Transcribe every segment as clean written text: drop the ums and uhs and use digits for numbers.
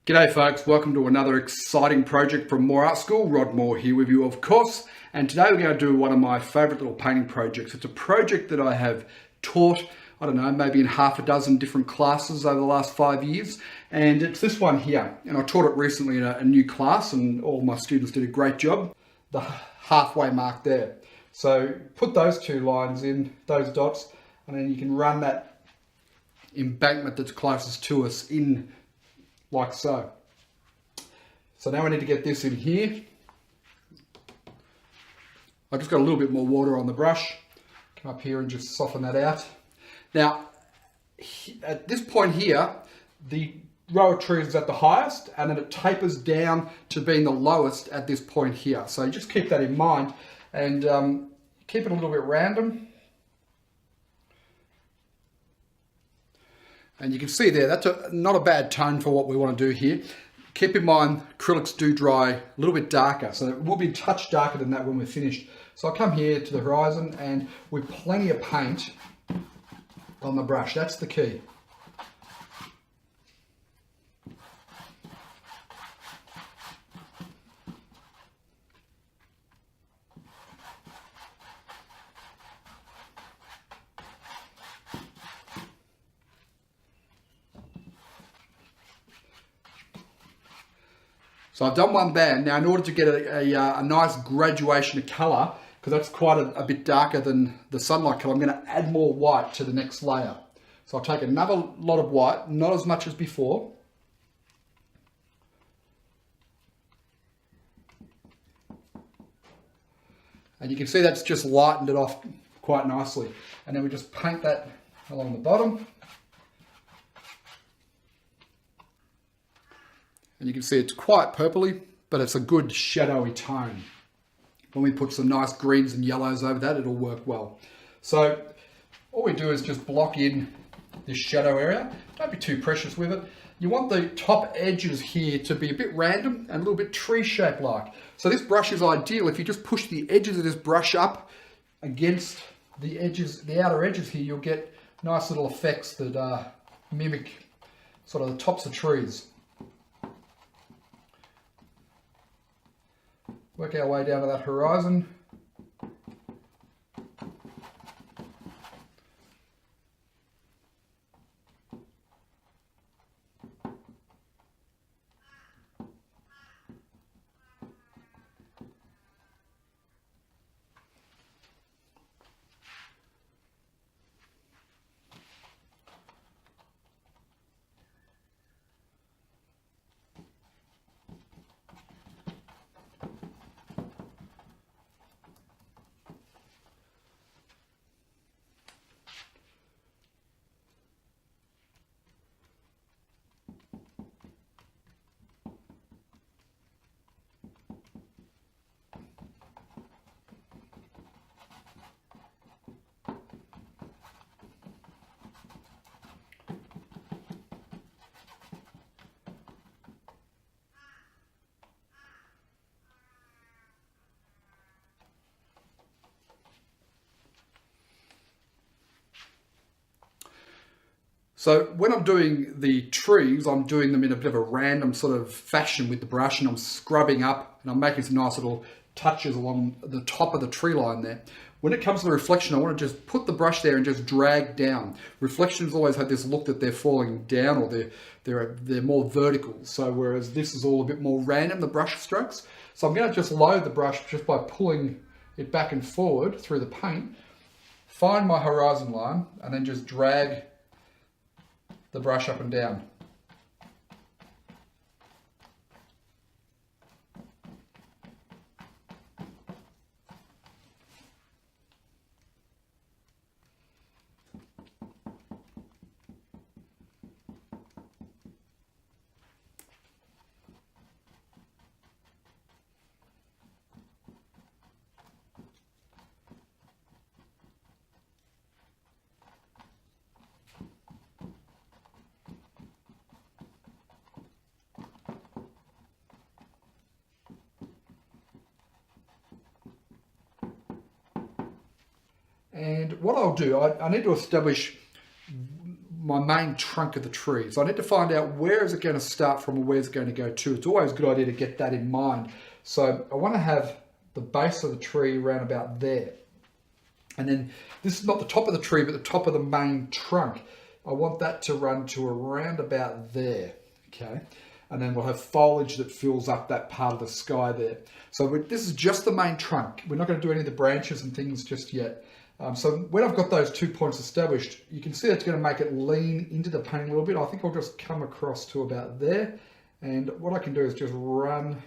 G'day folks, welcome to another exciting project from Moore Art School. Rod Moore here with you, of course, and today we're going to do one of my favourite little painting projects. It's a project that I have taught, I don't know, maybe in half a dozen different classes over the last 5 years, and it's this one here. And I taught it recently in a new class and all my students did a great job. The halfway mark there. So put those two lines in, those dots, and then you can run that embankment that's closest to us in like so. So now we need to get this in here. I just got a little bit more water on the brush. Come up here and just soften that out. Now, at this point here, the row of trees is at the highest and then it tapers down to being the lowest at this point here. So just keep that in mind and keep it a little bit random. And you can see there, that's not a bad tone for what we want to do here. Keep in mind, acrylics do dry a little bit darker, so it will be a touch darker than that when we're finished. So I'll come here to the horizon and with plenty of paint on the brush, that's the key. So I've done one band. Now in order to get a nice graduation of colour, because that's quite a bit darker than the sunlight colour, I'm going to add more white to the next layer. So I'll take another lot of white, not as much as before. And you can see that's just lightened it off quite nicely. And then we just paint that along the bottom. And you can see it's quite purpley, but it's a good shadowy tone. When we put some nice greens and yellows over that, it'll work well. So all we do is just block in this shadow area. Don't be too precious with it. You want the top edges here to be a bit random and a little bit tree shaped like. So this brush is ideal if you just push the edges of this brush up against the edges, the outer edges here, you'll get nice little effects that mimic sort of the tops of trees. Work our way down to that horizon. So when I'm doing the trees, I'm doing them in a bit of a random sort of fashion with the brush and I'm scrubbing up and I'm making some nice little touches along the top of the tree line there. When it comes to the reflection, I want to just put the brush there and just drag down. Reflections always have this look that they're falling down or they're more vertical. So whereas this is all a bit more random, the brush strokes. So I'm going to just load the brush just by pulling it back and forward through the paint, find my horizon line and then just drag the brush up and down. And what I'll do, I need to establish my main trunk of the tree. So I need to find out where is it going to start from and where's it going to go to. It's always a good idea to get that in mind. So I want to have the base of the tree around about there. And then this is not the top of the tree, but the top of the main trunk. I want that to run to around about there, okay? And then we'll have foliage that fills up that part of the sky there. So this is just the main trunk. We're not going to do any of the branches and things just yet. So when I've got those 2 points established, you can see it's going to make it lean into the painting a little bit. I think I'll just come across to about there. And what I can do is just run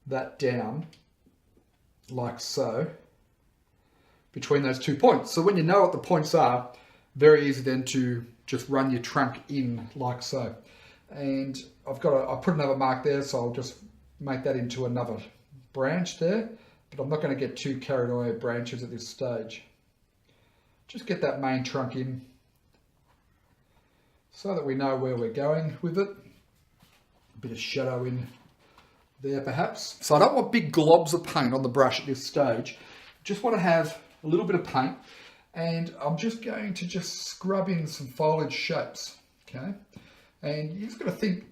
that down like so between those 2 points. So when you know what the points are, very easy then to just run your trunk in like so. And I put another mark there, so I'll just make that into another branch there. But I'm not going to get too carried away with branches at this stage. Just get that main trunk in so that we know where we're going with it. A bit of shadow in there perhaps. So I don't want big globs of paint on the brush at this stage. Just want to have a little bit of paint, and I'm just going to just scrub in some foliage shapes, okay? And you just got to think,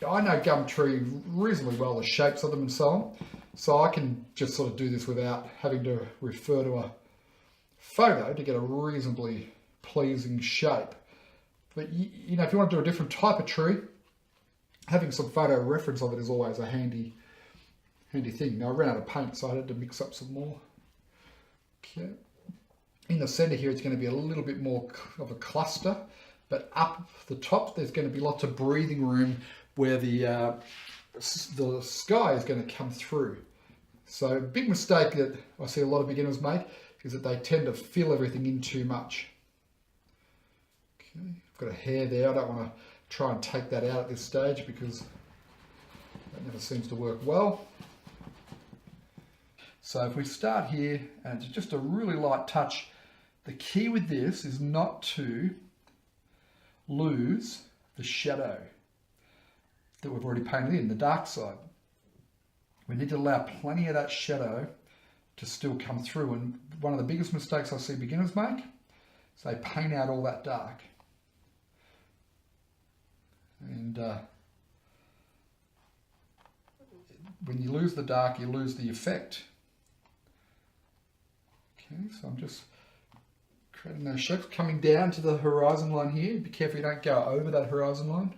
I know gum tree reasonably well, the shapes of them and so on. So I can just sort of do this without having to refer to a photo to get a reasonably pleasing shape. But you know, if you want to do a different type of tree, having some photo reference of it is always a handy thing. Now I ran out of paint, so I had to mix up some more. Okay. In the center here, it's going to be a little bit more of a cluster, but up the top, there's going to be lots of breathing room where the sky is going to come through. So a big mistake that I see a lot of beginners make is that they tend to fill everything in too much. Okay, I've got a hair there. I don't want to try and take that out at this stage because that never seems to work well. So if we start here, and it's just a really light touch, the key with this is not to lose the shadow that we've already painted in, the dark side. We need to allow plenty of that shadow to still come through. And one of the biggest mistakes I see beginners make is they paint out all that dark. And when you lose the dark, you lose the effect. Okay, so I'm just creating those shapes, coming down to the horizon line here. Be careful you don't go over that horizon line.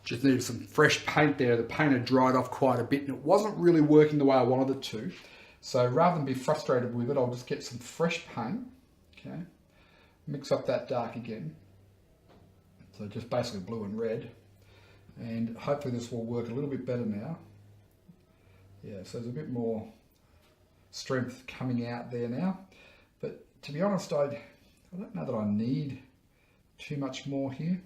Just needed some fresh paint there. The paint had dried off quite a bit and it wasn't really working the way I wanted it to. So rather than be frustrated with it, I'll just get some fresh paint, okay? Mix up that dark again. So just basically blue and red. And hopefully this will work a little bit better now. Yeah, so there's a bit more strength coming out there now. But to be honest, I don't know that I need too much more here.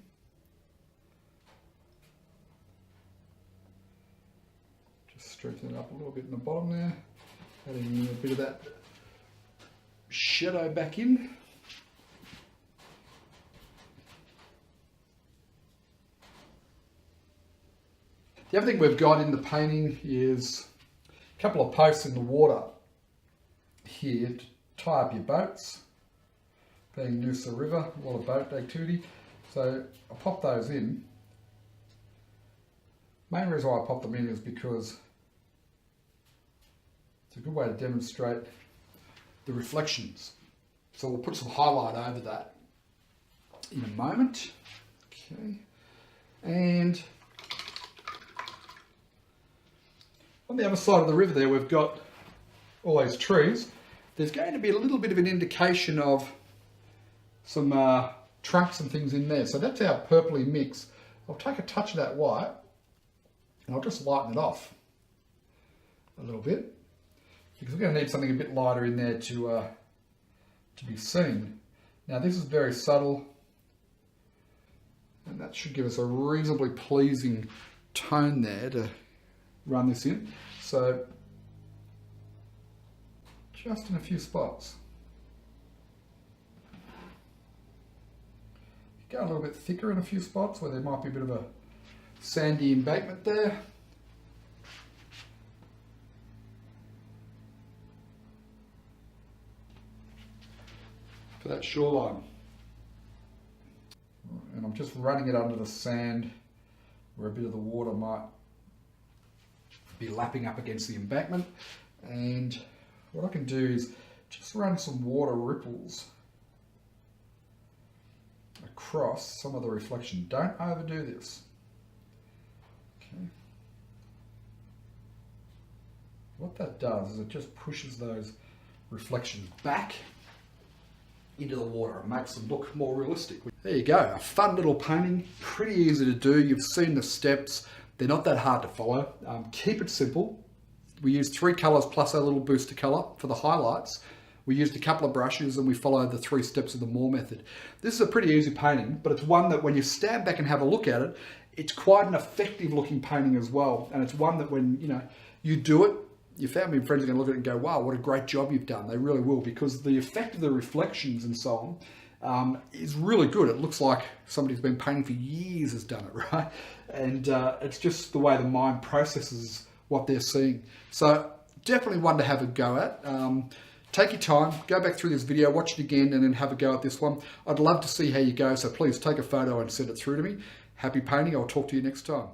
Strengthen it up a little bit in the bottom there, adding a bit of that shadow back in. The other thing we've got in the painting is a couple of posts in the water here to tie up your boats, being Noosa River, a lot of boat activity. So I pop those in. Main reason why I pop them in is because it's a good way to demonstrate the reflections. So we'll put some highlight over that in a moment. Okay. And on the other side of the river there, we've got all those trees. There's going to be a little bit of an indication of some trunks and things in there. So that's our purpley mix. I'll take a touch of that white And I'll just lighten it off a little bit, because we're going to need something a bit lighter in there to be seen. Now this is very subtle, and that should give us a reasonably pleasing tone there to run this in. So just in a few spots. Go a little bit thicker in a few spots where there might be a bit of a sandy embankment there. For that shoreline. And I'm just running it under the sand where a bit of the water might be lapping up against the embankment. And what I can do is just run some water ripples across some of the reflection. Don't overdo this. Okay. What that does is it just pushes those reflections back into the water and makes them look more realistic. There you go, a fun little painting, pretty easy to do. You've seen the steps, they're not that hard to follow. Keep it simple. We used 3 colours plus our little booster colour for the highlights. We used a couple of brushes and we followed the 3 steps of the Moore method. This is a pretty easy painting, but it's one that when you stand back and have a look at it, it's quite an effective looking painting as well. And it's one that when you do it, your family and friends are going to look at it and go, wow, what a great job you've done. They really will, because the effect of the reflections and so on is really good. It looks like somebody who's been painting for years has done it, right? And it's just the way the mind processes what they're seeing. So definitely one to have a go at. Take your time, go back through this video, watch it again, and then have a go at this one. I'd love to see how you go, so please take a photo and send it through to me. Happy painting. I'll talk to you next time.